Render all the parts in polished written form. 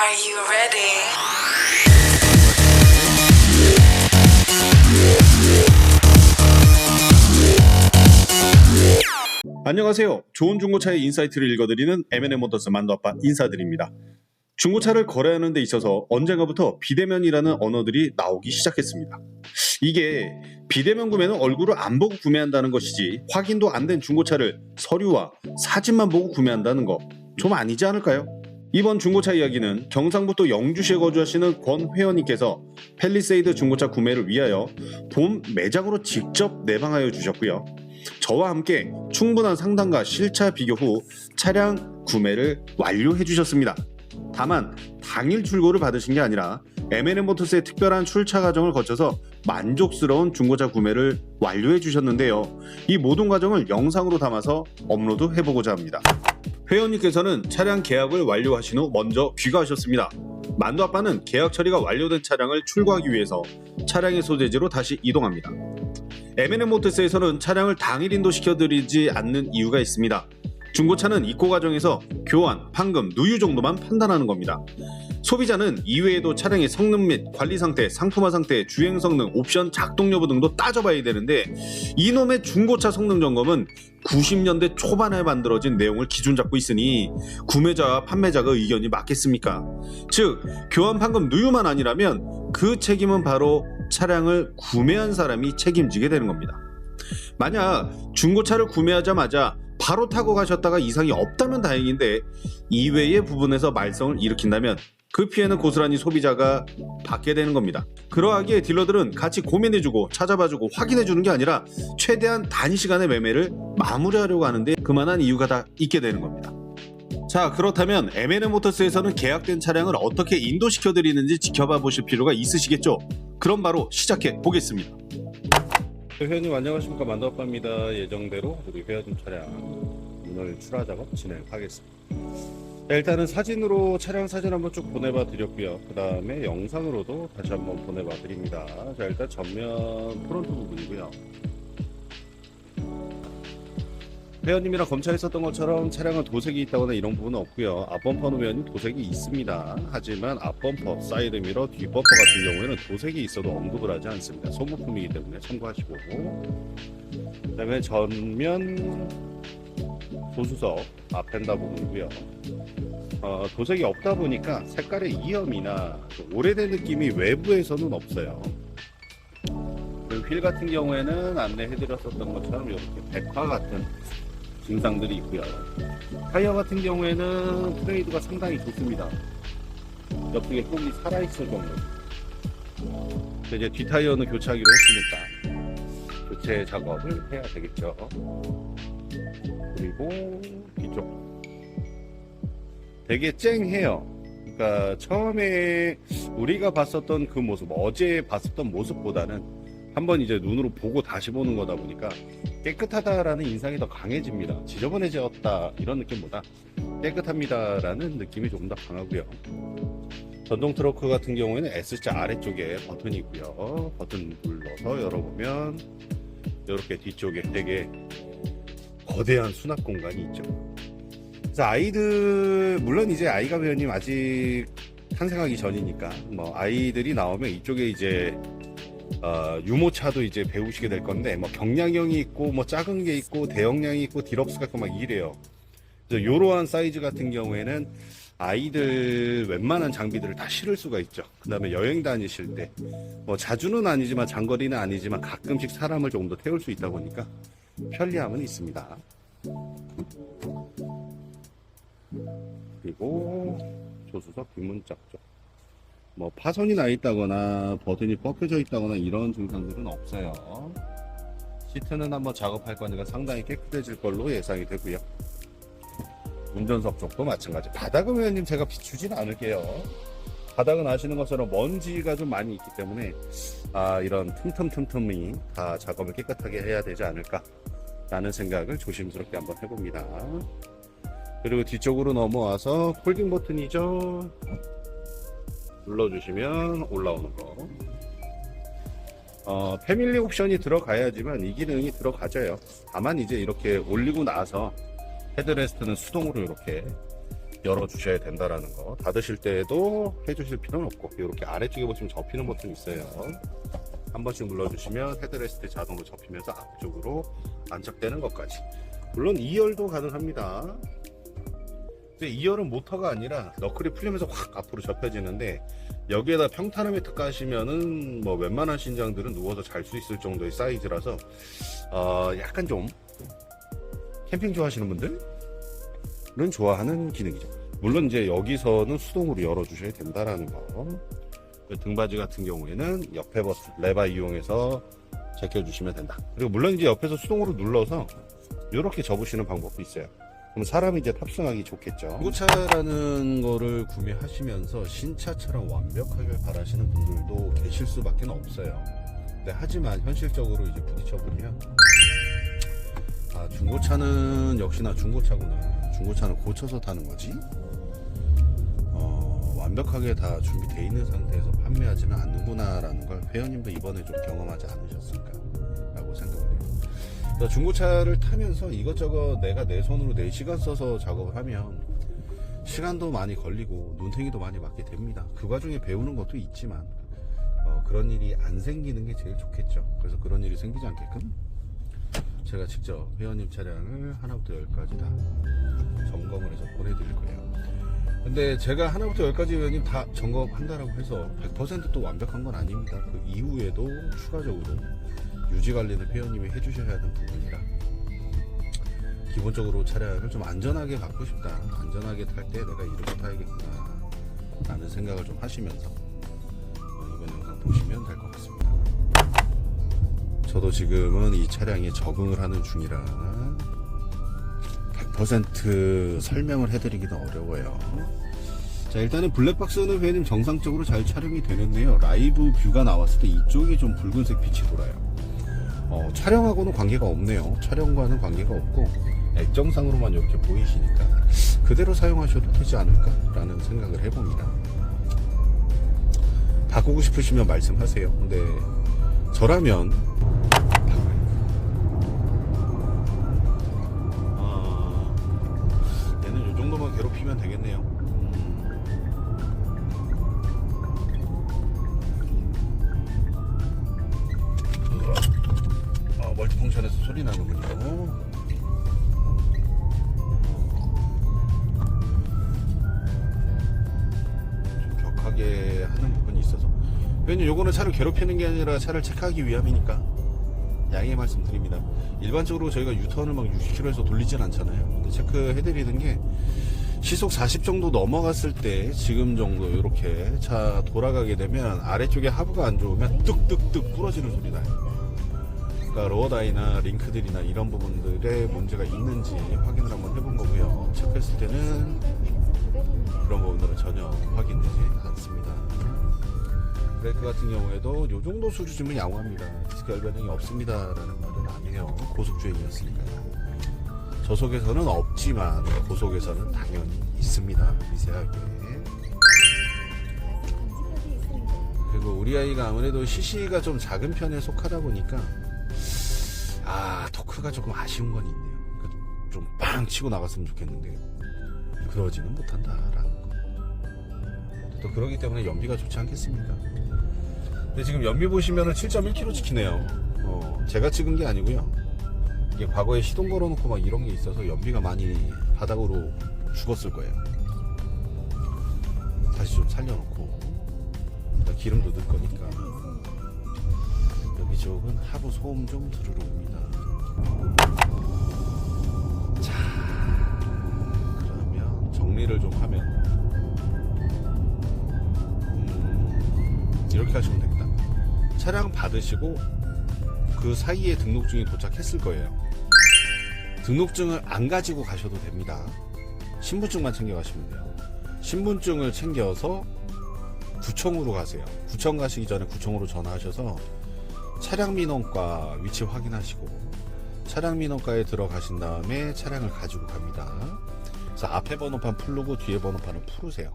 Are you ready? 안녕하세요. 좋은 중고차의 인사이트를 읽어드리는 M&M 모터스 만두아빠 인사드립니다. 중고차를 거래하는 데 있어서 언젠가부터 비대면이라는 언어들이 나오기 시작했습니다. 이게 비대면 구매는 얼굴을 안 보고 구매한다는 것이지 확인도 안 된 중고차를 서류와 사진만 보고 구매한다는 거 좀 아니지 않을까요? 이번 중고차 이야기는 경상북도 영주시에 거주하시는 권 회원님께서 팰리세이드 중고차 구매를 위하여 본 매장으로 직접 내방하여 주셨고요. 저와 함께 충분한 상담과 실차 비교 후 차량 구매를 완료해 주셨습니다. 다만 당일 출고를 받으신 게 아니라 M&M 모터스의 특별한 출차 과정을 거쳐서 만족스러운 중고차 구매를 완료해 주셨는데요. 이 모든 과정을 영상으로 담아서 업로드 해보고자 합니다. 회원님께서는 차량 계약을 완료하신 후 먼저 귀가하셨습니다. 만두아빠는 계약 처리가 완료된 차량을 출고하기 위해서 차량의 소재지로 다시 이동합니다. M&M 모터스에서는 차량을 당일 인도시켜드리지 않는 이유가 있습니다. 중고차는 입고 과정에서 교환, 판금, 누유 정도만 판단하는 겁니다. 소비자는 이외에도 차량의 성능 및 관리 상태, 상품화 상태, 주행 성능, 옵션 작동 여부 등도 따져봐야 되는데 이놈의 중고차 성능 점검은 90년대 초반에 만들어진 내용을 기준 잡고 있으니 구매자와 판매자가 의견이 맞겠습니까? 즉, 교환, 판금, 누유만 아니라면 그 책임은 바로 차량을 구매한 사람이 책임지게 되는 겁니다. 만약 중고차를 구매하자마자 바로 타고 가셨다가 이상이 없다면 다행인데 이외의 부분에서 말썽을 일으킨다면 그 피해는 고스란히 소비자가 받게 되는 겁니다. 그러하기에 딜러들은 같이 고민해주고 찾아봐주고 확인해주는 게 아니라 최대한 단시간에 매매를 마무리하려고 하는데 그만한 이유가 다 있게 되는 겁니다. 자, 그렇다면 M&M 모터스에서는 계약된 차량을 어떻게 인도시켜드리는지 지켜봐 보실 필요가 있으시겠죠? 그럼 바로 시작해 보겠습니다. 회원님 안녕하십니까, 만두아빠입니다. 예정대로 우리 회원님 차량 오늘 출하 작업 진행하겠습니다. 자, 일단은 사진으로 차량 사진 한번 쭉 보내봐 드렸고요. 그 다음에 영상으로도 다시 한번 보내봐 드립니다. 자, 일단 전면 프론트 부분이고요. 회원님이랑 검차했었던 것처럼 차량은 도색이 있다거나 이런 부분은 없고요. 앞범퍼는 회원님 도색이 있습니다. 하지만 앞범퍼, 사이드미러, 뒷범퍼 같은 경우에는 도색이 있어도 언급을 하지 않습니다. 소모품이기 때문에 참고하시고, 그 다음에 전면 조수석 앞펜다 부분이고요. 도색이 없다 보니까 색깔의 이염이나 오래된 느낌이 외부에서는 없어요. 휠 같은 경우에는 안내해드렸었던 것처럼 이렇게 백화 같은 증상들이 있고요. 타이어 같은 경우에는 트레이드가 상당히 좋습니다. 옆쪽에 폼이 살아있을 정도. 이제 뒷타이어는 교체하기로 했으니까 교체 작업을 해야 되겠죠. 그리고 뒤쪽 되게 쨍해요. 그러니까 처음에 우리가 봤었던 그 모습, 어제 봤었던 모습보다는 한번 이제 눈으로 보고 다시 보는 거다 보니까 깨끗하다라는 인상이 더 강해집니다. 지저분해졌다 이런 느낌보다 깨끗합니다라는 느낌이 조금 더 강하고요. 전동 트러크 같은 경우에는 S자 아래쪽에 버튼이 있고요. 버튼 눌러서 열어보면 이렇게 뒤쪽에 되게 거대한 수납 공간이 있죠. 그래서 아이들, 물론 이제 아이가 회원님 아직 탄생하기 전이니까 뭐 아이들이 나오면 이쪽에 이제 유모차도 이제 배우시게 될 건데, 뭐 경량형이 있고 뭐 작은 게 있고 대형량이 있고 디럭스가 있고 막 이래요. 그래서 요러한 사이즈 같은 경우에는 아이들 웬만한 장비들을 다 실을 수가 있죠. 그 다음에 여행 다니실 때 뭐 자주는 아니지만 장거리는 아니지만 가끔씩 사람을 조금 더 태울 수 있다 보니까 편리함은 있습니다. 그리고 조수석 뒷문짝 쪽 뭐 파손이 나 있다거나 버튼이 벗겨져 있다거나 이런 증상들은 없어요. 시트는 한번 작업할 거니까 상당히 깨끗해질 걸로 예상이 되고요. 운전석 쪽도 마찬가지. 바닥은 회원님 제가 비추진 않을게요. 바닥은 아시는 것처럼 먼지가 좀 많이 있기 때문에 이런 틈틈이 다 작업을 깨끗하게 해야 되지 않을까 라는 생각을 조심스럽게 한번 해봅니다. 그리고 뒤쪽으로 넘어와서 폴딩 버튼이죠. 눌러주시면 올라오는 거. 패밀리 옵션이 들어가야지만 이 기능이 들어가져요. 다만 이제 이렇게 올리고 나서 헤드레스트는 수동으로 이렇게 열어주셔야 된다라는 거. 닫으실 때도 해주실 필요는 없고 이렇게 아래쪽에 보시면 접히는 버튼이 있어요. 한 번씩 눌러주시면 헤드레스트 자동으로 접히면서 앞쪽으로 안착되는 것까지. 물론 2열도 가능합니다. 근데 2열은 모터가 아니라 너클이 풀리면서 확 앞으로 접혀지는데, 여기에다 평탄함에 특화하시면은 뭐 웬만한 신장들은 누워서 잘 수 있을 정도의 사이즈라서 약간 좀 캠핑 좋아하시는 분들은 좋아하는 기능이죠. 물론 이제 여기서는 수동으로 열어주셔야 된다라는 거. 등받이 같은 경우에는 옆에 버튼 레바 이용해서 제껴주시면 된다. 그리고 물론 이제 옆에서 수동으로 눌러서 이렇게 접으시는 방법도 있어요. 그럼 사람이 이제 탑승하기 좋겠죠. 중고차라는 거를 구매하시면서 신차처럼 완벽하게 바라시는 분들도 계실 수밖에 없어요. 근데 하지만 현실적으로 이제 부딪혀보면 중고차는 역시나 중고차구나, 중고차는 고쳐서 타는 거지, 완벽하게 다 준비되어 있는 상태에서 판매하지는 않는구나 라는 걸 회원님도 이번에 좀 경험하지 않으셨을까 라고 생각을 해요. 그러니까 중고차를 타면서 이것저것 내가 내 손으로 4시간 써서 작업을 하면 시간도 많이 걸리고 눈탱이도 많이 맞게 됩니다. 그 과정에 배우는 것도 있지만 그런 일이 안 생기는 게 제일 좋겠죠. 그래서 그런 일이 생기지 않게끔 제가 직접 회원님 차량을 하나부터 10까지 다 점검을 해서 보내드릴 거예요. 근데 제가 하나부터 10까지 회원님 다 점검한다라고 해서 100% 완벽한 건 아닙니다. 그 이후에도 추가적으로 유지관리는 회원님이 해주셔야 하는 부분이라, 기본적으로 차량을 좀 안전하게 갖고 싶다, 안전하게 탈 때 내가 이렇게 타야겠구나 라는 생각을 좀 하시면서 이번 영상 보시면 될 것 같습니다. 저도 지금은 이 차량에 적응을 하는 중이라 100% 설명을 해드리기는 어려워요. 자, 일단은 블랙박스는 회원님 정상적으로 잘 촬영이 되는데요. 라이브 뷰가 나왔을 때 이쪽이 좀 붉은색 빛이 돌아요. 촬영하고는 관계가 없네요. 촬영과는 관계가 없고 액정상으로만 이렇게 보이시니까 그대로 사용하셔도 되지 않을까 라는 생각을 해봅니다. 바꾸고 싶으시면 말씀하세요. 근데 저라면 얘는 이 정도만 괴롭히면 되겠네요. 멀티펑션에서 소리 나는군요. 좀 격하게 하는 부분이 있어서, 왜냐면 요거는 차를 괴롭히는 게 아니라 차를 체크하기 위함이니까 양해 말씀드립니다. 일반적으로 저희가 유턴을 막 60km에서 돌리진 않잖아요. 근데 체크해드리는 게 시속 40 정도 넘어갔을 때 지금 정도 이렇게 차 돌아가게 되면 아래쪽에 하부가 안 좋으면 뚝뚝뚝 부러지는 소리 나요. 그러니까 로어다이나 링크들이나 이런 부분들에 문제가 있는지 확인을 한번 해본 거고요. 체크했을 때는 그런 부분들은 전혀 확인되지 않습니다. 브레이크 같은 경우에도 이 정도 수준이면 양호합니다. 디스크 열 변형이 없습니다 라는 말은 아니에요. 고속주행이었으니까요. 저속에서는 없지만 고속에서는 당연히 있습니다. 미세하게. 그리고 우리 아이가 아무래도 CC가 좀 작은 편에 속하다 보니까 토크가 조금 아쉬운 건 있네요. 좀 빵 치고 나갔으면 좋겠는데 그러지는 못한다라는 거. 또 그러기 때문에 연비가 좋지 않겠습니까? 근데 지금 연비 보시면은 7.1km 찍히네요. 제가 찍은 게 아니고요. 이게 과거에 시동 걸어놓고 막 이런 게 있어서 연비가 많이 바닥으로 죽었을 거예요. 다시 좀 살려놓고 기름도 넣을 거니까 여기쪽은 하부 소음 좀 들으러 옵니다. 자, 그러면 정리를 좀 하면 이렇게 하시면 됩니다. 차량 받으시고 그 사이에 등록증이 도착했을 거예요. 등록증을 안 가지고 가셔도 됩니다. 신분증만 챙겨가시면 돼요. 신분증을 챙겨서 구청으로 가세요. 구청 가시기 전에 구청으로 전화하셔서 차량 민원과 위치 확인하시고 차량 민원과에 들어가신 다음에 차량을 가지고 갑니다. 그래서 앞에 번호판 풀르고 뒤에 번호판을 풀으세요.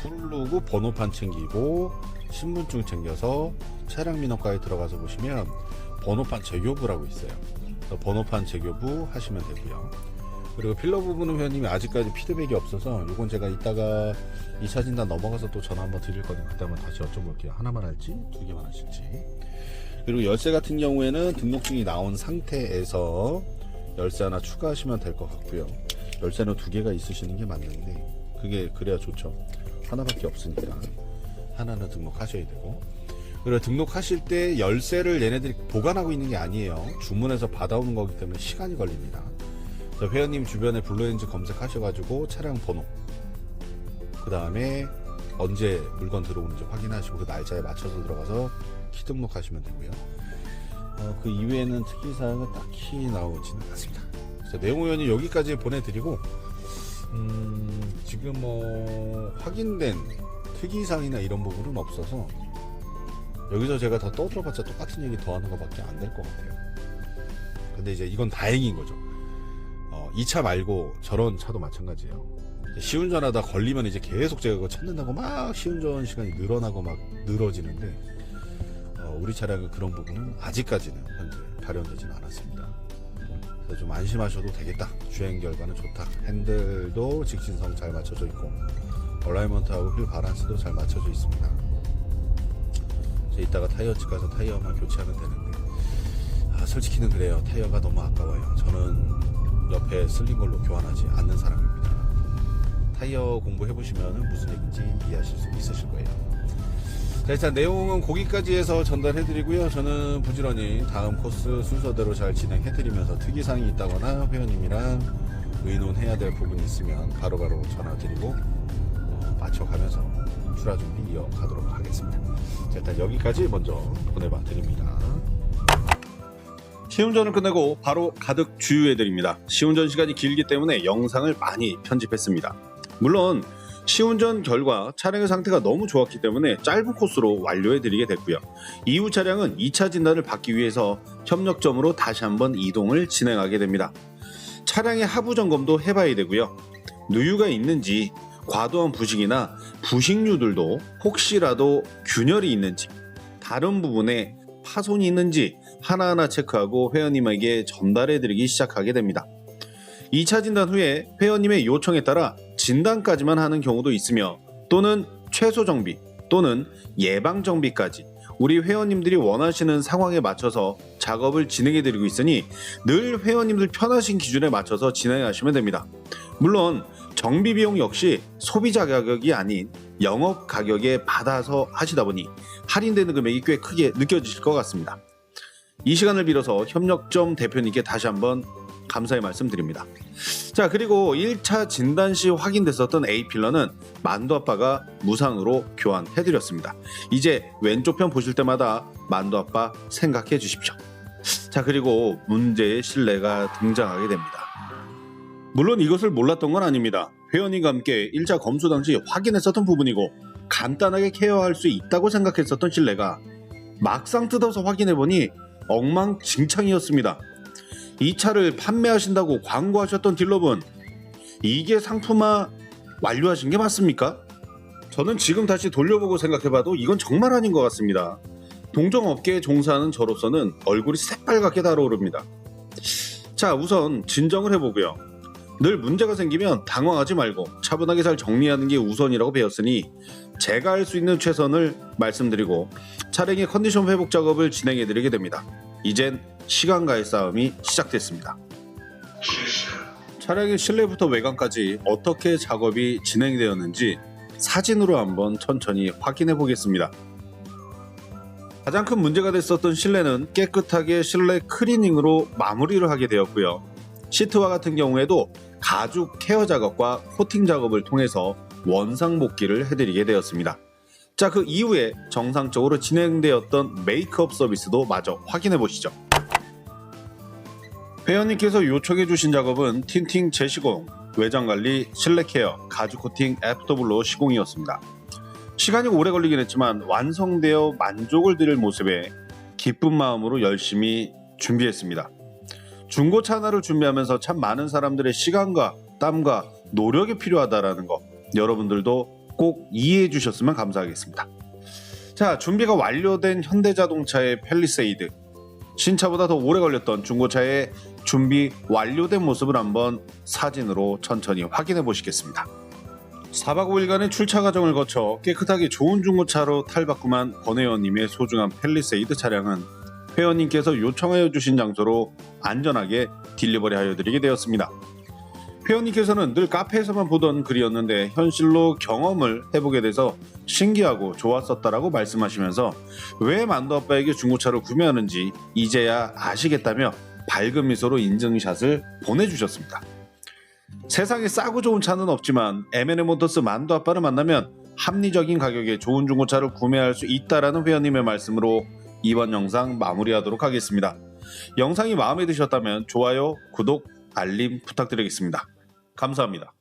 풀르고 번호판 챙기고 신분증 챙겨서 차량 민원과에 들어가서 보시면 번호판 재교부라고 있어요. 그래서 번호판 재교부 하시면 되고요. 그리고 필러 부분은 회원님이 아직까지 피드백이 없어서 이건 제가 이따가 2차 진단 넘어가서 또 전화 한번 드릴 거니까 그때 한번 다시 여쭤볼게요. 하나만 할지 2개만 하실지. 그리고 열쇠 같은 경우에는 등록증이 나온 상태에서 열쇠 하나 추가하시면 될 것 같고요. 열쇠는 2개가 있으시는 게 맞는데 그게 그래야 좋죠. 하나밖에 없으니까 하나는 등록하셔야 되고, 그리고 등록하실 때 열쇠를 얘네들이 보관하고 있는 게 아니에요. 주문해서 받아오는 거기 때문에 시간이 걸립니다. 회원님 주변에 블루엔즈 검색하셔가지고 차량 번호, 그 다음에 언제 물건 들어오는지 확인하시고 그 날짜에 맞춰서 들어가서 키 등록하시면 되고요. 그 이외에는 특이사항은 딱히 나오지는 않습니다. 그래서 내용회원이 여기까지 보내드리고, 지금 뭐 확인된 특이사항이나 이런 부분은 없어서 여기서 제가 더 떠들어봤자 똑같은 얘기 더 하는 것밖에 안 될 것 같아요. 근데 이제 이건 다행인 거죠. 이 차 말고 저런 차도 마찬가지예요. 시운전하다 걸리면 이제 계속 제가 그거 찾는다고 막 시운전 시간이 늘어나고 막 늘어지는데, 우리 차량은 그런 부분은 아직까지는 현재 발현되지는 않았습니다. 그래서 좀 안심하셔도 되겠다. 주행 결과는 좋다. 핸들도 직진성 잘 맞춰져 있고 얼라이먼트하고 휠 바란스도 잘 맞춰져 있습니다. 이따가 타이어집 가서 타이어만 교체하면 되는데, 솔직히는 그래요. 타이어가 너무 아까워요. 저는 옆에 쓸린 걸로 교환하지 않는 사람입니다. 타이어 공부해보시면 무슨 얘기인지 이해하실 수 있으실 거예요. 자, 일단 내용은 거기까지 해서 전달해드리고요. 저는 부지런히 다음 코스 순서대로 잘 진행해드리면서 특이사항이 있다거나 회원님이랑 의논해야 될 부분이 있으면 바로바로 전화드리고 맞춰가면서 출하 준비 이어가도록 하겠습니다. 자, 일단 여기까지 먼저 보내봐 드립니다. 시운전을 끝내고 바로 가득 주유해드립니다. 시운전 시간이 길기 때문에 영상을 많이 편집했습니다. 물론 시운전 결과 차량의 상태가 너무 좋았기 때문에 짧은 코스로 완료해드리게 됐고요. 이후 차량은 2차 진단을 받기 위해서 협력점으로 다시 한번 이동을 진행하게 됩니다. 차량의 하부 점검도 해봐야 되고요. 누유가 있는지, 과도한 부식이나 부식류들도 혹시라도 균열이 있는지, 다른 부분에 파손이 있는지 하나하나 체크하고 회원님에게 전달해드리기 시작하게 됩니다. 2차 진단 후에 회원님의 요청에 따라 진단까지만 하는 경우도 있으며, 또는 최소 정비 또는 예방 정비까지 우리 회원님들이 원하시는 상황에 맞춰서 작업을 진행해드리고 있으니 늘 회원님들 편하신 기준에 맞춰서 진행하시면 됩니다. 물론 정비 비용 역시 소비자 가격이 아닌 영업 가격에 받아서 하시다 보니 할인되는 금액이 꽤 크게 느껴지실 것 같습니다. 이 시간을 빌어서 협력점 대표님께 다시 한번 감사의 말씀드립니다. 자, 그리고 1차 진단 시 확인됐었던 A필러는 만두아빠가 무상으로 교환해드렸습니다. 이제 왼쪽 편 보실 때마다 만두아빠 생각해 주십시오. 자, 그리고 문제의 실내가 등장하게 됩니다. 물론 이것을 몰랐던 건 아닙니다. 회원님과 함께 1차 검수 당시 확인했었던 부분이고 간단하게 케어할 수 있다고 생각했었던 실내가 막상 뜯어서 확인해보니 엉망진창이었습니다. 이 차를 판매하신다고 광고하셨던 딜러분, 이게 상품화 완료하신 게 맞습니까? 저는 지금 다시 돌려보고 생각해봐도 이건 정말 아닌 것 같습니다. 동종업계에 종사하는 저로서는 얼굴이 새빨갛게 달아오릅니다. 자, 우선 진정을 해보고요. 늘 문제가 생기면 당황하지 말고 차분하게 잘 정리하는 게 우선이라고 배웠으니 제가 할 수 있는 최선을 말씀드리고 차량의 컨디션 회복 작업을 진행해드리게 됩니다. 이젠 시간과의 싸움이 시작됐습니다. 차량의 실내부터 외관까지 어떻게 작업이 진행되었는지 사진으로 한번 천천히 확인해 보겠습니다. 가장 큰 문제가 됐었던 실내는 깨끗하게 실내 클리닝으로 마무리를 하게 되었고요. 시트와 같은 경우에도 가죽 케어 작업과 코팅 작업을 통해서 원상 복귀를 해드리게 되었습니다. 자, 그 이후에 정상적으로 진행되었던 메이크업 서비스도 마저 확인해 보시죠. 회원님께서 요청해 주신 작업은 틴팅 재시공, 외장관리, 실내 케어, 가죽 코팅, 애프터블로 시공이었습니다. 시간이 오래 걸리긴 했지만 완성되어 만족을 드릴 모습에 기쁜 마음으로 열심히 준비했습니다. 중고차 하나를 준비하면서 참 많은 사람들의 시간과 땀과 노력이 필요하다라는 거 여러분들도 꼭 이해해 주셨으면 감사하겠습니다. 자, 준비가 완료된 현대자동차의 팰리세이드. 신차보다 더 오래 걸렸던 중고차의 준비 완료된 모습을 한번 사진으로 천천히 확인해 보시겠습니다. 4박 5일간의 출차 과정을 거쳐 깨끗하게 좋은 중고차로 탈바꿈한 권 회원님의 소중한 팰리세이드 차량은 회원님께서 요청하여 주신 장소로 안전하게 딜리버리 하여 드리게 되었습니다. 회원님께서는 늘 카페에서만 보던 글이었는데 현실로 경험을 해보게 돼서 신기하고 좋았었다라고 말씀하시면서 왜 만두아빠에게 중고차를 구매하는지 이제야 아시겠다며 밝은 미소로 인증샷을 보내주셨습니다. 세상에 싸고 좋은 차는 없지만 M&M 모터스 만두아빠를 만나면 합리적인 가격에 좋은 중고차를 구매할 수 있다라는 회원님의 말씀으로 이번 영상 마무리하도록 하겠습니다. 영상이 마음에 드셨다면 좋아요, 구독, 알림 부탁드리겠습니다. 감사합니다.